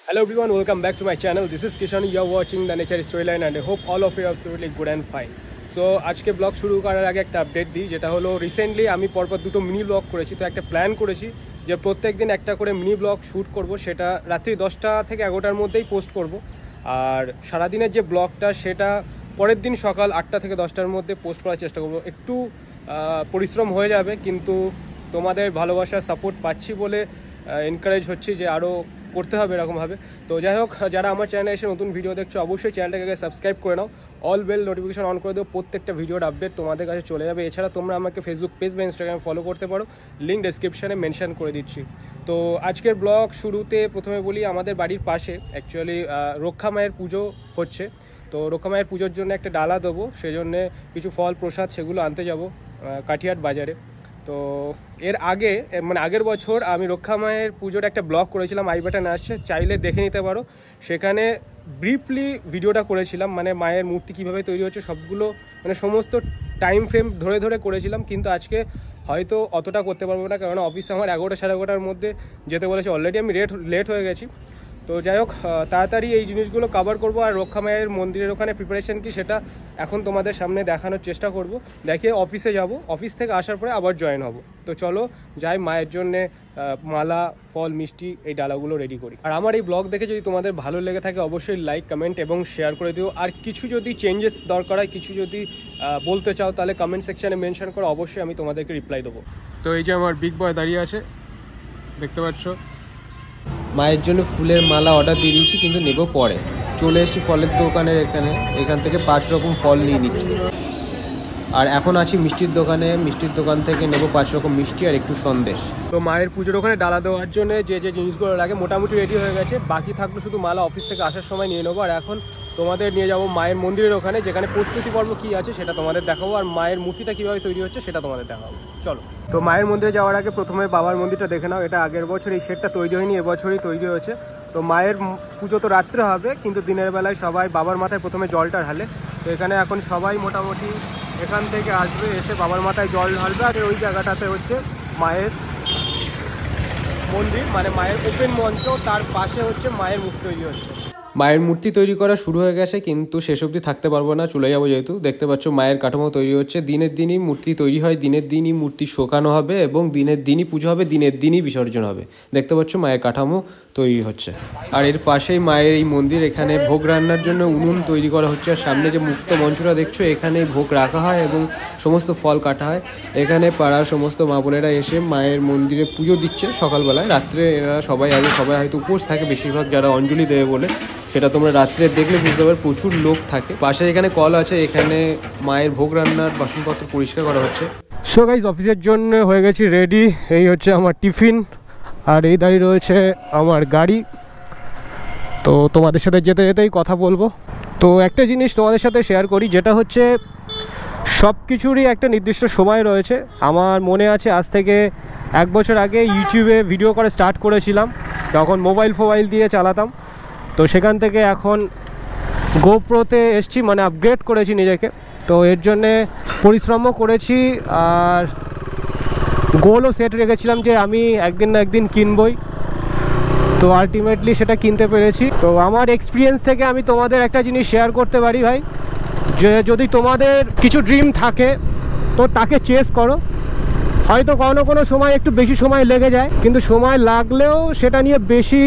Hello everyone, welcome back to my channel. This is Kishan. You are watching the Nature Storyline and I hope all of you are absolutely good and fine. So আজকে blog শুরু করার আগে একটা update দিই, যেটা হলো recently আমি পরপর দুটো মিনি ব্লগ করেছি। তো একটা প্ল্যান করেছি যে প্রত্যেক দিন একটা করে মিনি ব্লগ শ্যুট করব, সেটা রাত্রি 10টা থেকে 11টার মধ্যেই পোস্ট করব। আর সারাদিনের যে ব্লগটা সেটা পরের দিন সকাল 8টা থেকে 10টার মধ্যে পোস্ট করার চেষ্টা করব। একটু পরিশ্রম হয়ে যাবে, কিন্তু তোমাদের ভালোবাসার সাপোর্ট পাচ্ছি বলে এনকারেজ হচ্ছি যে আরও করতে হবে এরকমভাবে। তো যাই হোক, যারা আমার চ্যানেলে এসে নতুন ভিডিও দেখছো অবশ্যই চ্যানেলটাকে সাবস্ক্রাইব করে নাও, অল বেল নোটিফিকেশন অন করে দেবো, প্রত্যেকটা ভিডিওর আপডেট তোমাদের কাছে চলে যাবে। এছাড়া তোমরা আমাকে ফেসবুক পেজ বা ইনস্টাগ্রামে ফলো করতে পারো, লিঙ্ক ডেসক্রিপশানে মেনশন করে দিচ্ছি। তো আজকের ব্লগ শুরুতে প্রথমে বলি, আমাদের বাড়ির পাশে অ্যাকচুয়ালি রক্ষা মায়ের পুজো হচ্ছে। তো রক্ষা মায়ের পুজোর জন্য একটা ডালা দেবো, সেজন্যে কিছু ফল প্রসাদ সেগুলো আনতে যাব কাঠিয়াট বাজারে। তো এর আগে মানে আগের বছর আমি রক্ষা মায়ের পুজোর একটা ব্লগ করেছিলাম, আই বাটন আসছে, চাইলে দেখে নিতে পারো। সেখানে ব্রিফলি ভিডিওটা করেছিলাম, মানে মায়ের মূর্তি কীভাবে তৈরি হচ্ছে সবগুলো, মানে সমস্ত টাইম ফ্রেম ধরে ধরে করেছিলাম। কিন্তু আজকে হয়তো অতটা করতে পারবো না, কারণ অফিসে আমার 11টা সাড়ে 11টার মধ্যে যেতে বলেছে, অলরেডি আমি লেট হয়ে গেছি। তো যাই হোক, তাড়াতাড়ি এই জিনিসগুলো কভার করব। আর রক্ষা মায়ের মন্দিরের ওখানে প্রিপারেশন কি সেটা এখন তোমাদের সামনে দেখানোর চেষ্টা করব। দেখে অফিসে যাব, অফিস থেকে আসার পরে আবার জয়েন হব। তো চলো যাই, মায়ের জন্যে মালা, ফল, মিষ্টি এই ডালাগুলো রেডি করি। আর আমার এই ব্লগ দেখে যদি তোমাদের ভালো লেগে থাকে অবশ্যই লাইক, কমেন্ট এবং শেয়ার করে দিও। আর কিছু যদি চেঞ্জেস দরকার হয়, কিছু যদি বলতে চাও, তাহলে কমেন্ট সেকশানে মেনশন করো, অবশ্যই আমি তোমাদেরকে রিপ্লাই দেবো। তো এই যে আমার বিগ বয় দাঁড়িয়ে আছে, দেখতে পাচ্ছ। মায়ের জন্য ফুলের মালা অর্ডার দিয়ে দিয়েছি, কিন্তু নেব পরে। চলে এসেছি ফলের দোকানের এখান থেকে 5 রকম ফল নিয়ে নিচ্ছি। আর এখন আছি মিষ্টির দোকানে, মিষ্টির দোকান থেকে নেব 5 রকম মিষ্টি আর একটু সন্দেশ। তো মায়ের পুজোর ওখানে ডালা দেওয়ার জন্য যে যে জিনিসগুলো লাগে মোটামুটি রেডি হয়ে গেছে, বাকি থাকলো শুধু মালা অফিস থেকে আসার সময় নিয়ে নেবো। আর এখন তোমাদের নিয়ে যাবো মায়ের মন্দিরের ওখানে, যেখানে প্রস্তুতি পর্ব কী আছে সেটা তোমাদের দেখাবো, আর মায়ের মূর্তিটা কীভাবে তৈরি হচ্ছে সেটা তোমাদের দেখাবো। চলো। তো মায়ের মন্দিরে যাওয়ার আগে প্রথমে বাবার মন্দিরটা দেখে নাও। এটা আগের বছর এই শেডটা তৈরি হয়নি, এবছরই তৈরি হয়েছে। তো মায়ের পুজো তো রাত্রে হবে, কিন্তু দিনের বেলায় সবাই বাবার মাথায় প্রথমে জলটা ঢালে। তো এখানে এখন সবাই মোটামুটি এখান থেকে আসবে, এসে বাবার মাথায় জল ঢালবে। আর ওই জায়গাটাতে হচ্ছে মায়ের মন্দির, মানে মায়ের ওপেন মঞ্চ, তার পাশে হচ্ছে মায়ের মূর্তি তৈরি হচ্ছে। মায়ের মূর্তি তৈরি করা শুরু হয়ে গেছে, কিন্তু শেষ অবধি থাকতে পারবো না, চলে যাবো যেহেতু। দেখতে পাচ্ছ মায়ের কাঠামো তৈরি হচ্ছে। দিনের দিনই মূর্তি তৈরি হয়, দিনের দিনই মূর্তি শোকানো হবে এবং দিনের দিনই পুজো হবে, দিনের দিনই বিসর্জন হবে। দেখতে পাচ্ছ মায়ের কাঠামো তৈরি হচ্ছে। আর এর পাশেই মায়ের এই মন্দির, এখানে ভোগ রান্নার জন্য উনুন তৈরি করা হচ্ছে। আর সামনে যে মুক্ত মঞ্চটা দেখছো, এখানে ভোগ রাখা হয় এবং সমস্ত ফল কাটা হয়। এখানে পাড়ার সমস্ত মা বোনেরা এসে মায়ের মন্দিরে পুজো দিচ্ছে সকালবেলায়। রাত্রে এরা সবাই হয়তো উপোস থাকে, বেশিরভাগ যারা অঞ্জলি দেবে বলে। সেটা তোমরা রাত্রে দেখলে বুঝতে পারবে, প্রচুর লোক থাকে। পাশে এখানে কল আছে, এখানে মায়ের ভোগ রান্নার বাসনপত্র পরিষ্কার করা হচ্ছে। সো গাইস, অফিসের জন্য হয়ে গেছি রেডি। এই হচ্ছে আমার টিফিন, আর এই দাঁড়িয়ে রয়েছে আমার গাড়ি। তো তোমাদের সাথে যেতে যেতেই কথা বলবো। তো একটা জিনিস তোমাদের সাথে শেয়ার করি, যেটা হচ্ছে সব কিছুরই একটা নির্দিষ্ট সময় রয়েছে। আমার মনে আছে আজ থেকে 1 বছর আগে ইউটিউবে ভিডিও করে স্টার্ট করেছিলাম, তখন মোবাইল দিয়ে চালাতাম। তো সেখান থেকে এখন গোপ্রোতে এসছি, মানে আপগ্রেড করেছি নিজেকে। তো এর জন্যে পরিশ্রমও করেছি, আর গোলও সেট রেখেছিলাম যে আমি একদিন না একদিন কিনবই। তো আলটিমেটলি সেটা কিনতে পেরেছি। তো আমার এক্সপিরিয়েন্স থেকে আমি তোমাদের একটা জিনিস শেয়ার করতে পারি ভাই, যে যদি তোমাদের কিছু ড্রিম থাকে তো তাকে চেস করো। হয়তো কোনো সময় একটু বেশি সময় লেগে যায়, কিন্তু সময় লাগলেও সেটা নিয়ে বেশি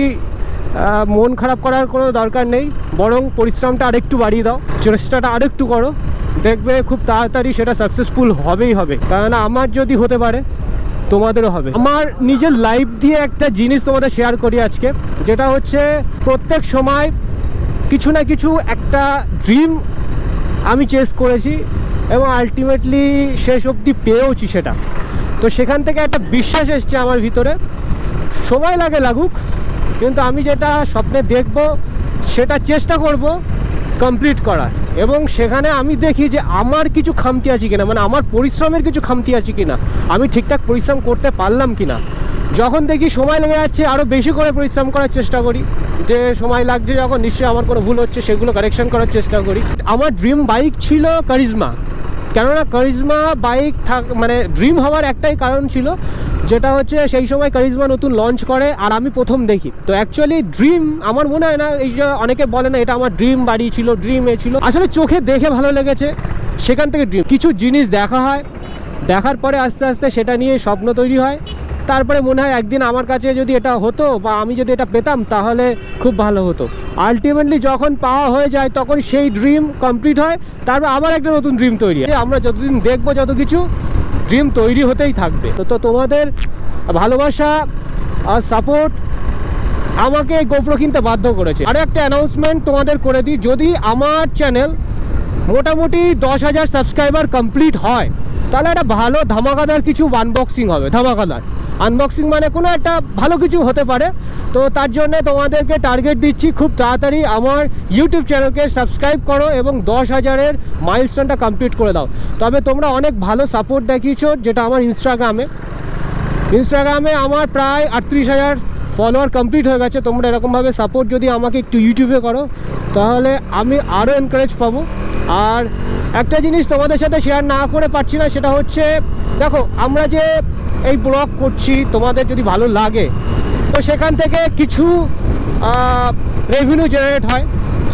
মন খারাপ করার কোনো দরকার নেই, বরং পরিশ্রমটা আরেকটু বাড়িয়ে দাও, চেষ্টাটা আরেকটু করো, দেখবে খুব তাড়াতাড়ি সেটা সাকসেসফুল হবেই হবে। কারণ আমার যদি হতে পারে তোমাদেরও হবে। আমার নিজের লাইফ দিয়ে একটা জিনিস তোমাদের শেয়ার করি আজকে, যেটা হচ্ছে প্রত্যেক সময় কিছু না কিছু একটা ড্রিম আমি চেস করেছি এবং আলটিমেটলি শেষ অবধি পেয়েওছি সেটা। তো সেখান থেকে একটা বিশ্বাস এসছে আমার ভিতরে, সময় লাগুক, কিন্তু আমি যেটা স্বপ্নে দেখব সেটা চেষ্টা করব কমপ্লিট করার। এবং সেখানে আমি দেখি যে আমার কিছু খামতি আছে কিনা, মানে আমার পরিশ্রমের কিছু খামতি আছে কিনা, আমি ঠিকঠাক পরিশ্রম করতে পারলাম কিনা। যখন দেখি সময় লেগে যাচ্ছে, আরও বেশি করে পরিশ্রম করার চেষ্টা করি। যে সময় লাগছে যখন, নিশ্চয়ই আমার কোনো ভুল হচ্ছে, সেগুলো কারেকশন করার চেষ্টা করি। আমার ড্রিম বাইক ছিল কারিজমা, কেননা কারিজমা বাইক মানে ড্রিম হওয়ার একটাই কারণ ছিল যেটা হচ্ছে সেই সময় কারিজমা নতুন লঞ্চ করে আর আমি প্রথম দেখি। তো অ্যাকচুয়ালি ড্রিম আমার মনে হয় না, এই যে অনেকে বলে না এটা আমার ড্রিম বাড়ি ছিল, ড্রিম এ ছিল, আসলে চোখে দেখে ভালো লেগেছে, সেখান থেকে ড্রিম। কিছু জিনিস দেখা হয়, দেখার পরে আস্তে আস্তে সেটা নিয়ে স্বপ্ন তৈরি হয়, তারপরে মনে হয় একদিন আমার কাছে যদি এটা হতো বা আমি যদি এটা পেতাম তাহলে খুব ভালো হতো। আলটিমেটলি যখন পাওয়া হয়ে যায় তখন সেই ড্রিম কমপ্লিট হয়, তারপর আবার একটা নতুন ড্রিম তৈরি হয়। আমরা যতদিন দেখবো যত কিছু ড্রিম তৈরি হতেই থাকবে। তো তোমাদের ভালোবাসা আর সাপোর্ট আমাকে গোপ্রো কিনতে বাধ্য করেছে। আর একটা অ্যানাউন্সমেন্ট তোমাদের করে দিই, যদি আমার চ্যানেল মোটামুটি 10,000 সাবস্ক্রাইবার কমপ্লিট হয় তাহলে একটা ভালো ধামাকাদার কিছু আনবক্সিং হবে। ধামাকাদার আনবক্সিং মানে কোনো একটা ভালো কিছু হতে পারে। তো তার জন্য তোমাদেরকে টার্গেট দিচ্ছি, খুব তাড়াতাড়ি আমার ইউটিউব চ্যানেলকে সাবস্ক্রাইব করো এবং 10,000-এর মাইলস্টোনটা কমপ্লিট করে দাও। তবে তোমরা অনেক ভালো সাপোর্ট দেখিয়েছো, যেটা আমার ইনস্টাগ্রামে আমার প্রায় 38,000 ফলোয়ার কমপ্লিট হয়ে গেছে। তোমরা এরকমভাবে সাপোর্ট যদি আমাকে একটু ইউটিউবে করো তাহলে আমি আরও এনকারেজ পাবো। আর একটা জিনিস তোমাদের সাথে শেয়ার না করে পারছি না, সেটা হচ্ছে দেখো আমরা যে এই ব্লগ করছি তোমাদের যদি ভালো লাগে তো সেখান থেকে কিছু রেভিনিউ জেনারেট হয়।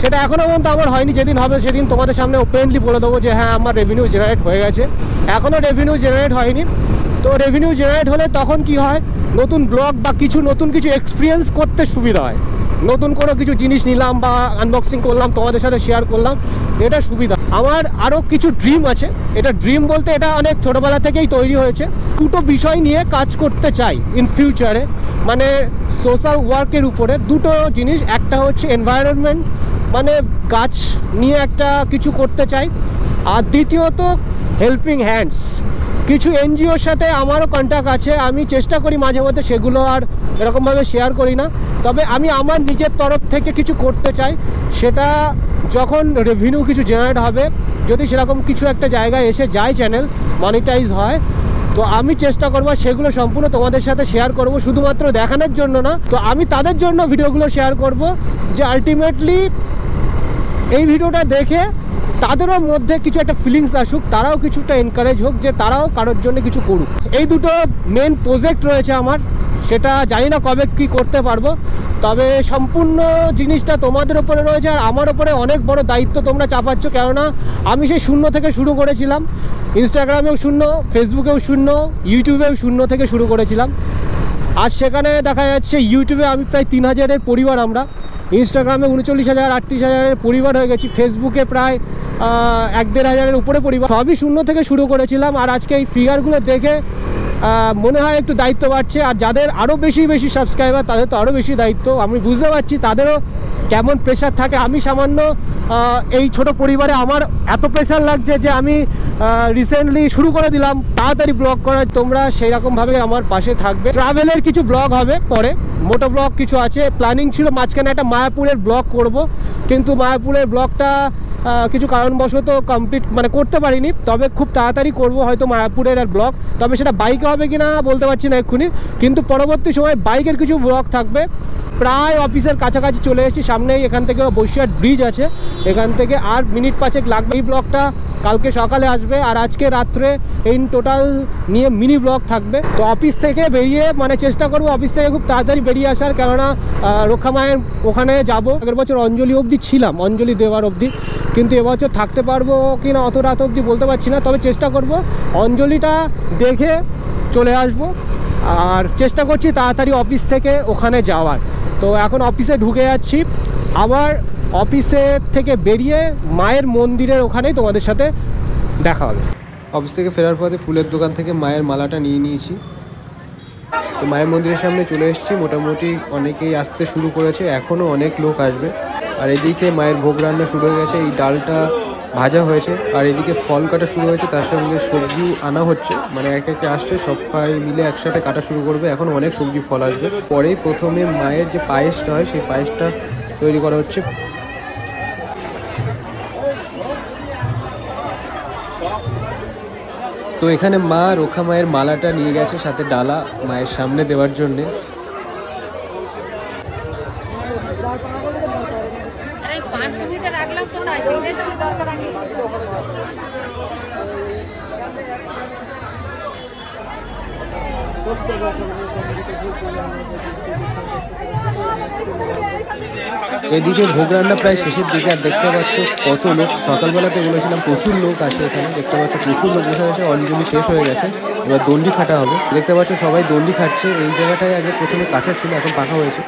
সেটা এখনও পর্যন্ত আমার হয়নি, যেদিন হবে সেদিন তোমাদের সামনে ওপেনলি বলে দেবো যে হ্যাঁ আমার রেভিনিউ জেনারেট হয়ে গেছে। এখনও রেভিনিউ জেনারেট হয়নি। তো রেভিনিউ জেনারেট হলে তখন কি হয়, নতুন ব্লগ বা নতুন কিছু এক্সপিরিয়েন্স করতে সুবিধা হয়। নতুন কোনো কিছু জিনিস নিলাম বা আনবক্সিং করলাম, তোমাদের সাথে শেয়ার করলাম, এটা সুবিধা। আমার আরও কিছু ড্রিম আছে। এটা ড্রিম বলতে এটা অনেক ছোটোবেলা থেকেই তৈরি হয়েছে। দুটো বিষয় নিয়ে কাজ করতে চাই ইন ফিউচারে, মানে সোশ্যাল ওয়ার্কের উপরে। দুটো জিনিস, একটা হচ্ছে এনভায়রনমেন্ট মানে গাছ নিয়ে একটা কিছু করতে চাই, আর দ্বিতীয়ত হেল্পিং হ্যান্ডস। কিছু এনজিওর সাথে আমারও কন্ট্যাক্ট আছে, আমি চেষ্টা করি মাঝে মধ্যে, সেগুলো আর এরকমভাবে শেয়ার করি না। তবে আমি আমার নিজের তরফ থেকে কিছু করতে চাই, সেটা যখন রেভিনিউ কিছু জেনারেট হবে, যদি সেরকম কিছু একটা জায়গায় এসে যায়, চ্যানেল মনিটাইজ হয়, তো আমি চেষ্টা করবো সেগুলো সম্পূর্ণ তোমাদের সাথে শেয়ার করব, শুধুমাত্র দেখানোর জন্য না। তো আমি তাদের জন্য ভিডিওগুলো শেয়ার করব যে আলটিমেটলি এই ভিডিওটা দেখে তাদেরও মধ্যে কিছু একটা ফিলিংস আসুক, তারাও কিছুটা এনকারেজ হোক যে তারাও কারোর জন্য কিছু করুক। এই দুটো মেন প্রজেক্ট রয়েছে আমার, সেটা জানি না কবে কি করতে পারবো, তবে সম্পূর্ণ জিনিসটা তোমাদের ওপরে রয়েছে। আর আমার ওপরে অনেক বড় দায়িত্ব তোমরা চাপাচ্ছ, কেননা আমি সেই শূন্য থেকে শুরু করেছিলাম। ইনস্টাগ্রামেও শূন্য, ফেসবুকেও শূন্য, ইউটিউবেও শূন্য থেকে শুরু করেছিলাম। আর সেখানে দেখা যাচ্ছে ইউটিউবে আমি প্রায় 3,000-এর পরিবার, আমরা ইনস্টাগ্রামে 39,000 38,000-এর পরিবার হয়ে গেছি, ফেসবুকে প্রায় 1-1.5 উপরে পরিবার। সবই শূন্য থেকে শুরু করেছিলাম। আর আজকে এই ফিগারগুলো দেখে মনে হয় একটু দায়িত্ব বাড়ছে। আর যাদের আরও বেশি সাবস্ক্রাইবার তাদের তো আরও বেশি দায়িত্ব। আমি বুঝতে পারছি তাদেরও কেমন প্রেশার থাকে। আমি সামান্য এই ছোট পরিবারে আমার এত প্রেশার লাগছে যে আমি রিসেন্টলি শুরু করে দিলাম তাড়াতাড়ি ব্লগ করার। তোমরা সেই রকমভাবে আমার পাশে থাকবে। ট্রাভেলের কিছু ব্লগ হবে পরে, মোটো ব্লগ কিছু আছে। প্ল্যানিং ছিল মাঝখানে একটা মায়াপুরের ব্লগ করব, কিন্তু মায়াপুরের ব্লগটা কিছু কারণবশত কমপ্লিট করতে পারিনি। তবে খুব তাড়াতাড়ি করব হয়তো মায়াপুরের আর ব্লগ, তবে সেটা বাইকে হবে কি না বলতে পারছি না এক্ষুনি। কিন্তু পরবর্তী সময় বাইকের কিছু ব্লগ থাকবে। প্রায় অফিসের কাছাকাছি চলে এসেছি, সামনেই এখান থেকে বসিরহাট ব্রিজ আছে, এখান থেকে আর মিনিট 5 লাগবে। এই ব্লগটা কালকে সকালে আসবে, আর আজকে রাত্রে এই টোটাল নিয়ে মিনি ব্লগ থাকবে। তো অফিস থেকে বেরিয়ে চেষ্টা করবো অফিস থেকে খুব তাড়াতাড়ি বেরিয়ে আসার, কেননা রক্ষা মায়ের ওখানে যাব। আগের বছর অঞ্জলি অবধি ছিলাম, অঞ্জলি দেওয়ার অবধি, কিন্তু এবছর থাকতে পারবো কি না অত রাত অবধি বলতে পারছি না। তবে চেষ্টা করব অঞ্জলিটা দেখে চলে আসব, আর চেষ্টা করছি তাড়াতাড়ি অফিস থেকে ওখানে যাওয়ার। তো এখন অফিসে ঢুকে যাচ্ছি, আবার অফিসের থেকে বেরিয়ে মায়ের মন্দিরের ওখানেই তোমাদের সাথে দেখা হবে। অফিস থেকে ফেরার পথে ফুলের দোকান থেকে মায়ের মালাটা নিয়ে নিয়েছি। তো মায়ের মন্দিরের সামনে চলে এসেছি। মোটামুটি অনেকেই আসতে শুরু করেছে, এখনও অনেক লোক আসবে। আর এদিকে মায়ের ভোগ রান্না শুরু হয়ে গেছে, এই ডালটা ভাজা হয়েছে, আর এদিকে ফল কাটা শুরু হয়েছে, তার সঙ্গে সবজিও আনা হচ্ছে। এক একে আসছে, সবাই মিলে একসাথে কাটা শুরু করবে। এখন অনেক সবজি ফল আসবে। পরেই প্রথমে মায়ের যে পায়েসটা হয় সেই পায়েসটা তৈরি করা হচ্ছে। তো এখানে মা রক্ষা মায়ের মালাটা নিয়ে গেছে, সাথে ডালা মায়ের সামনে দেওয়ার জন্যে। এদিকে ভোগ রান্না প্রায় শেষের দিকে, আর দেখতে পাচ্ছ কত লোক। সকালবেলাতে বলেছিলাম প্রচুর লোক আসে এখানে, দেখতে পাচ্ছ প্রচুর লোক বসে আছে। অঞ্জলি শেষ হয়ে গেছে, এবার দণ্ডি খাটা হবে। দেখতে পাচ্ছ সবাই দণ্ডি খাচ্ছে। এই জায়গাটায় আগে প্রথমে কাঁচা ছিল, এখন পাকা হয়েছে।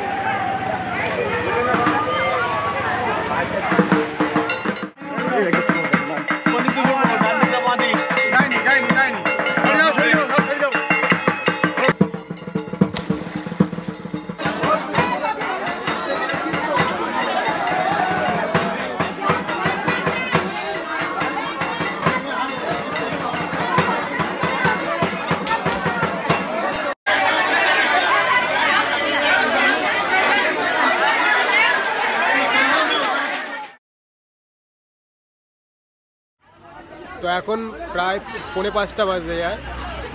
তো এখন প্রায় 4:45 বাজে যায়,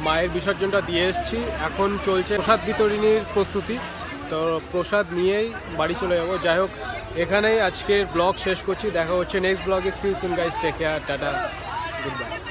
মায়ের বিসর্জনটা দিয়ে এসেছি। এখন চলছে প্রসাদ বিতরণীর প্রস্তুতি, তো প্রসাদ নিয়েই বাড়ি চলে যাবো। যাই হোক, এখানেই আজকের ব্লগ শেষ করছি। দেখা হচ্ছে নেক্সট ব্লগে। See you soon guys, take care, tata, good by.